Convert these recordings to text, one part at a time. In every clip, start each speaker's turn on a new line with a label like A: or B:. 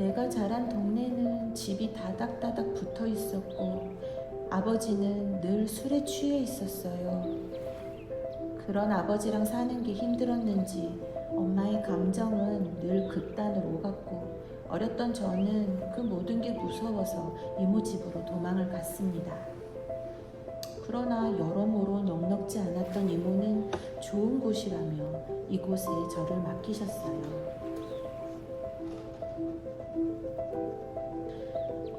A: 내가 자란 동네는 집이 다닥다닥 붙어 있었고 아버지는 늘 술에 취해 있었어요. 그런 아버지랑 사는 게 힘들었는지 엄마의 감정은 늘 극단으로 오갔고 어렸던 저는 그 모든 게 무서워서 이모 집으로 도망을 갔습니다. 그러나 여러모로 넉넉지 않았던 이모는 좋은 곳이라며 이곳에 저를 맡기셨어요.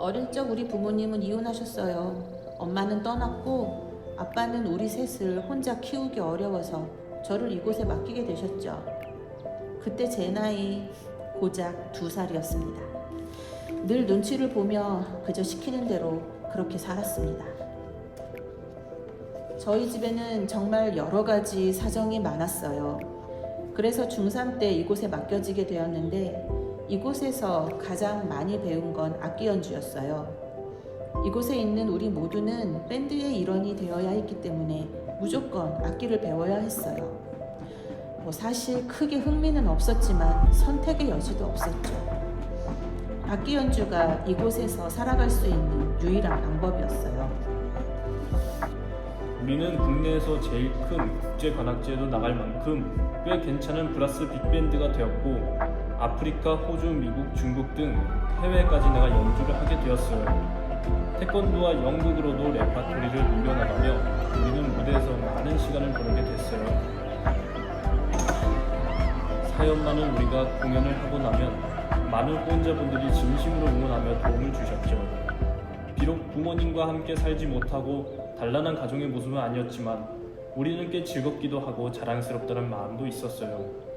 A: 어릴 적 우리 부모님은 이혼하셨어요. 엄마는 떠났고 아빠는 우리 셋을 혼자 키우기 어려워서 저를 이곳에 맡기게 되셨죠. 그때 제 나이 고작 2살이었습니다. 늘 눈치를 보며 그저 시키는 대로 그렇게 살았습니다. 저희 집에는 정말 여러 가지 사정이 많았어요. 그래서 중3 때 이곳에 맡겨지게 되었는데 이곳에서 가장 많이 배운 건 악기 연주였어요. 이곳에 있는 우리 모두는 밴드의 일원이 되어야 했기 때문에 무조건 악기를 배워야 했어요. 사실 크게 흥미는 없었지만 선택의 여지도 없었죠. 악기 연주가 이곳에서 살아갈 수 있는 유일한 방법이었어요.
B: 우리는 국내에서 제일 큰 국제관악제에도 나갈 만큼 꽤 괜찮은 브라스 빅밴드가 되었고 아프리카, 호주, 미국, 중국 등 해외까지 나가 연주를 하게 되었어요. 태권도와 연극으로도 레파토리를 늘려나가며 우리는 무대에서 많은 시간을 보내게 됐어요. 사연 많은 우리가 공연을 하고 나면 많은 후원자분들이 진심으로 응원하며 도움을 주셨죠. 비록 부모님과 함께 살지 못하고 단란한 가정의 모습은 아니었지만 우리는 꽤 즐겁기도 하고 자랑스럽다는 마음도 있었어요.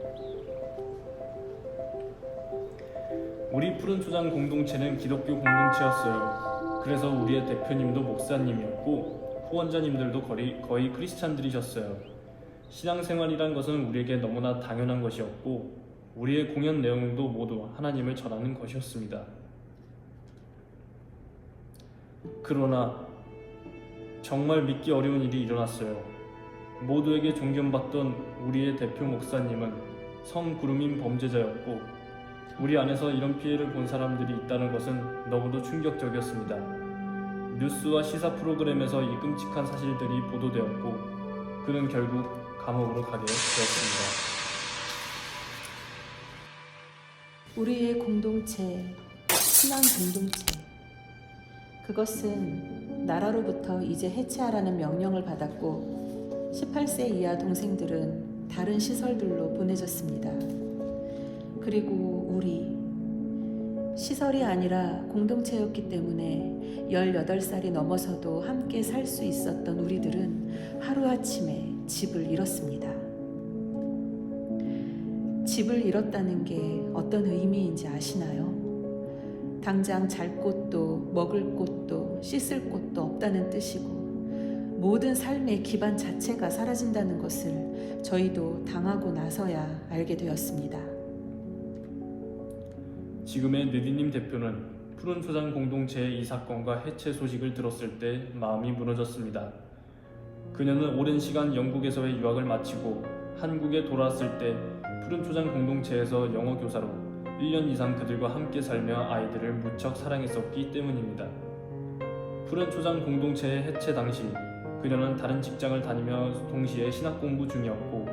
B: 우리 푸른 초장 공동체는 기독교 공동체였어요. 그래서 우리의 대표님도 목사님이었고 후원자님들도 거의 크리스찬들이셨어요. 신앙생활이란 것은 우리에게 너무나 당연한 것이었고 우리의 공연 내용도 모두 하나님을 전하는 것이었습니다. 그러나 정말 믿기 어려운 일이 일어났어요. 모두에게 존경받던 우리의 대표 목사님은 성구름인 범죄자였고 우리 안에서 이런 피해를 본 사람들이 있다는 것은 너무도 충격적이었습니다. 뉴스와 시사 프로그램에서 이 끔찍한 사실들이 보도되었고 그는 결국 감옥으로 가게 되었습니다.
A: 우리의 공동체, 신앙 공동체. 그것은 나라로부터 이제 해체하라는 명령을 받았고 18세 이하 동생들은 다른 시설들로 보내졌습니다. 그리고 우리 시설이 아니라 공동체였기 때문에 18살이 넘어서도 함께 살 수 있었던 우리들은 하루아침에 집을 잃었습니다. 집을 잃었다는 게 어떤 의미인지 아시나요? 당장 잘 곳도 먹을 곳도 씻을 곳도 없다는 뜻이고 모든 삶의 기반 자체가 사라진다는 것을 저희도 당하고 나서야 알게 되었습니다.
B: 지금의 느디님 대표는 푸른 초장 공동체의 이 사건과 해체 소식을 들었을 때 마음이 무너졌습니다. 그녀는 오랜 시간 영국에서의 유학을 마치고 한국에 돌아왔을 때 푸른 초장 공동체에서 영어 교사로 1년 이상 그들과 함께 살며 아이들을 무척 사랑했었기 때문입니다. 푸른 초장 공동체의 해체 당시 그녀는 다른 직장을 다니며 동시에 신학 공부 중이었고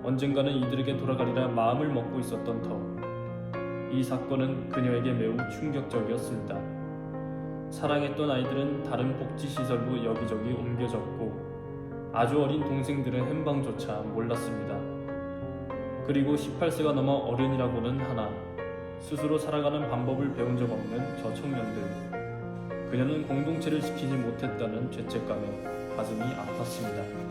B: 언젠가는 이들에게 돌아가리라 마음을 먹고 있었던 터 이 사건은 그녀에게 매우 충격적이었습니다. 사랑했던 아이들은 다른 복지시설로 여기저기 옮겨졌고 아주 어린 동생들은 행방조차 몰랐습니다. 그리고 18세가 넘어 어른이라고는 하나 스스로 살아가는 방법을 배운 적 없는 저 청년들. 그녀는 공동체를 지키지 못했다는 죄책감에 가슴이 아팠습니다.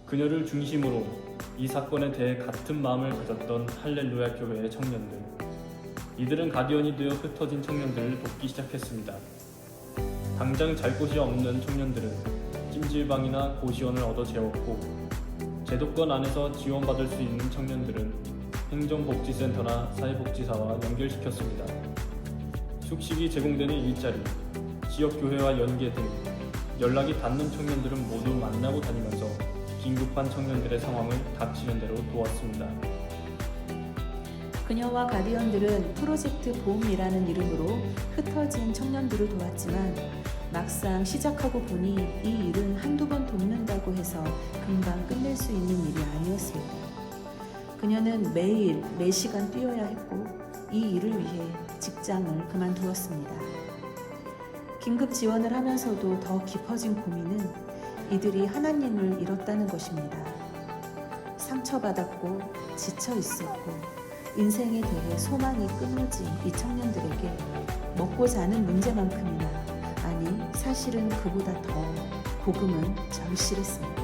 B: 그녀를 중심으로 이 사건에 대해 같은 마음을 가졌던 할렐루야 교회의 청년들. 이들은 가디언이 되어 흩어진 청년들을 돕기 시작했습니다. 당장 잘 곳이 없는 청년들은 찜질방이나 고시원을 얻어 재웠고 제도권 안에서 지원받을 수 있는 청년들은 행정복지센터나 사회복지사와 연결시켰습니다. 숙식이 제공되는 일자리, 지역교회와 연계 등 연락이 닿는 청년들은 모두 만나고 다니면서 긴급한 청년들의 상황을 닥치는 대로 도왔습니다.
A: 그녀와 가디언들은 프로젝트 봄이라는 이름으로 흩어진 청년들을 도왔지만 막상 시작하고 보니 이 일은 한두 번 돕는다고 해서 금방 끝낼 수 있는 일이 아니었습니다. 그녀는 매일 4시간 뛰어야 했고 이 일을 위해 직장을 그만두었습니다. 긴급 지원을 하면서도 더 깊어진 고민은 이들이 하나님을 잃었다는 것입니다. 상처받았고 지쳐 있었고 인생에 대해 소망이 끊어진 이 청년들에게 먹고 자는 문제만큼이나, 아니 사실은 그보다 더 복음은 절실했습니다.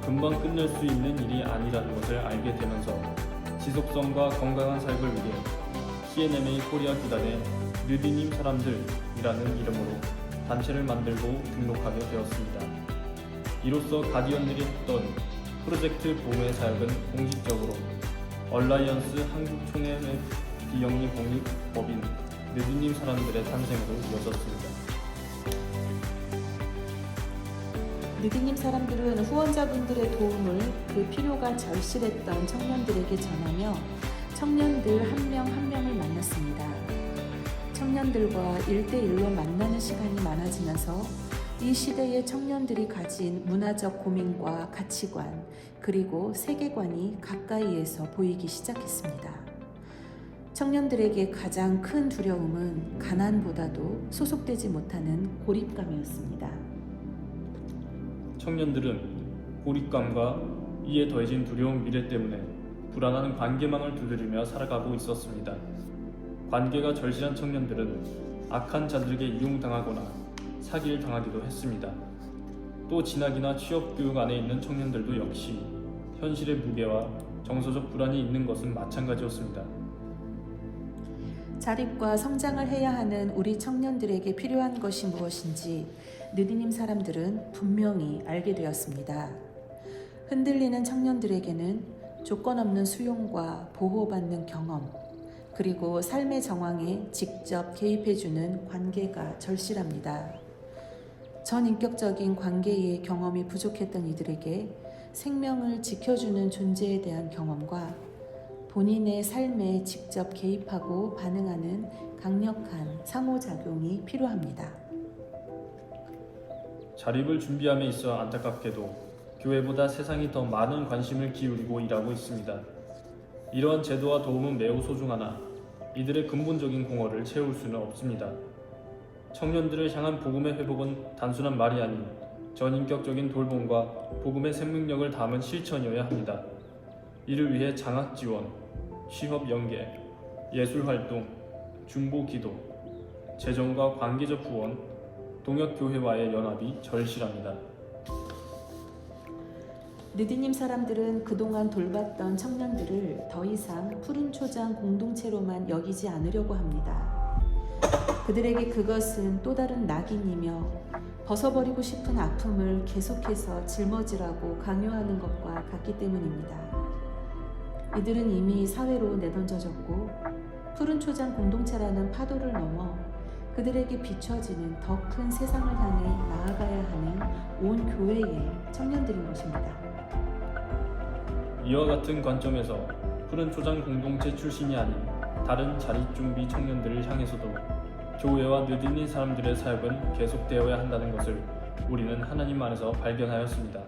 B: 금방 끝낼 수 있는 일이 아니라는 것을 알게 되면서 지속성과 건강한 삶을 위해 CNMA 코리아 구단의 느디님 사람들이라는 이름으로 단체를 만들고 등록하게 되었습니다. 이로써 가디언들이 했던 프로젝트 봄의 사역은 공식적으로 얼라이언스 한국 총회의 비영리 공익 법인 느디님 사람들의 탄생으로 이어졌습니다.
A: 느디님 사람들은 후원자분들의 도움을 그 필요가 절실했던 청년들에게 전하며 청년들 한 명 한 명을 만났습니다. 청년들과 1대1로 만나는 시간이 많아지면서 이 시대의 청년들이 가진 문화적 고민과 가치관, 그리고 세계관이 가까이에서 보이기 시작했습니다. 청년들에게 가장 큰 두려움은 가난보다도 소속되지 못하는 고립감이었습니다.
B: 청년들은 고립감과 이에 더해진 두려운 미래 때문에 불안한 관계망을 두드리며 살아가고 있었습니다. 관계가 절실한 청년들은 악한 자들에게 이용당하거나 사기를 당하기도 했습니다. 또 진학이나 취업 교육 안에 있는 청년들도 역시 현실의 무게와 정서적 불안이 있는 것은 마찬가지였습니다.
A: 자립과 성장을 해야 하는 우리 청년들에게 필요한 것이 무엇인지 느디님 사람들은 분명히 알게 되었습니다. 흔들리는 청년들에게는 조건 없는 수용과 보호받는 경험, 그리고 삶의 정황에 직접 개입해주는 관계가 절실합니다. 전인격적인 관계의 경험이 부족했던 이들에게 생명을 지켜주는 존재에 대한 경험과 본인의 삶에 직접 개입하고 반응하는 강력한 상호작용이 필요합니다.
B: 자립을 준비함에 있어 안타깝게도 교회보다 세상이 더 많은 관심을 기울이고 일하고 있습니다. 이러한 제도와 도움은 매우 소중하나 이들의 근본적인 공허를 채울 수는 없습니다. 청년들을 향한 복음의 회복은 단순한 말이 아닌 전인격적인 돌봄과 복음의 생명력을 담은 실천이어야 합니다. 이를 위해 장학 지원, 취업 연계, 예술 활동, 중보 기도, 재정과 관계적 후원, 동역 교회와의 연합이 절실합니다.
A: 느디님 사람들은 그동안 돌봤던 청년들을 더 이상 푸른 초장 공동체로만 여기지 않으려고 합니다. 그들에게 그것은 또 다른 낙인이며 벗어버리고 싶은 아픔을 계속해서 짊어지라고 강요하는 것과 같기 때문입니다. 이들은 이미 사회로 내던져졌고 푸른 초장 공동체라는 파도를 넘어 그들에게 비춰지는 더 큰 세상을 향해 나아가야 하는 온 교회의 청년들인 것입니다.
B: 이와 같은 관점에서 푸른 초장 공동체 출신이 아닌 다른 자립준비 청년들을 향해서도 교회와 느디님 사람들의 사역은 계속되어야 한다는 것을 우리는 하나님 안에서 발견하였습니다.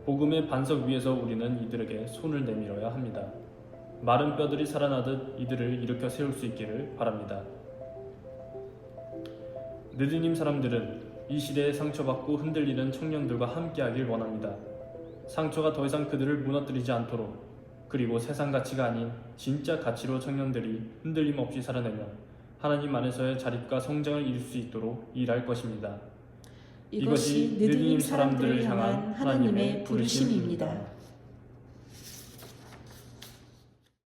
B: 복음의 반석 위에서 우리는 이들에게 손을 내밀어야 합니다. 마른 뼈들이 살아나듯 이들을 일으켜 세울 수 있기를 바랍니다. 느디님 사람들은 이 시대에 상처받고 흔들리는 청년들과 함께하길 원합니다. 상처가 더 이상 그들을 무너뜨리지 않도록, 그리고 세상 가치가 아닌 진짜 가치로 청년들이 흔들림 없이 살아내며 하나님 안에서의 자립과 성장을 이룰 수 있도록 일할 것입니다. 이것이 느디님 사람들을 향한 하나님의 부르심입니다.